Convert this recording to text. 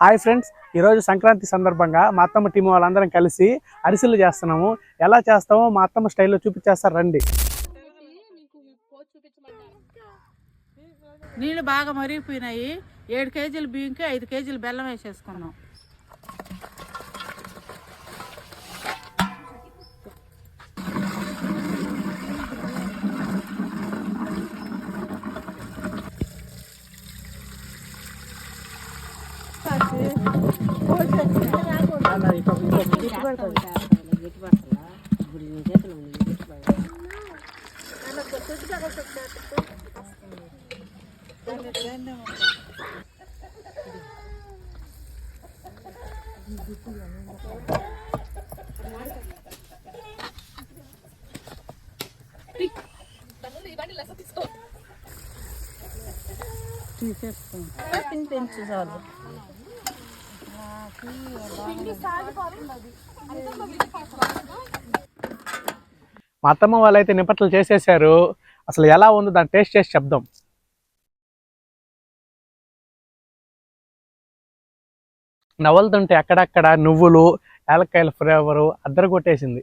Hi friends, ఈరోజు సంక్రాంతి సందర్భంగా మా అత్తమ్మ టీం వాళ్ళందరం కలిసి అరిసెలు చేస్తున్నాము. ఎలా చేస్తామో మా అత్తమ్మ స్టైల్లో చూపించేస్తారు, రండి. నీళ్ళు బాగా మరిగిపోయినాయి. 7 కేజీల బియ్యంకి 5 కేజీలు బెల్లం వేసేసుకున్నాం. మా అత్తమ్మ వాళ్ళైతే నిప్పట్లు చేసేసారు. అసలు ఎలా ఉందో దాన్ని టేస్ట్ చేసి చెప్దాం. నవలుతుంటే అక్కడక్కడ నువ్వులు, యాలక్కాయల ఫ్లేవరు అద్దరు కొట్టేసింది.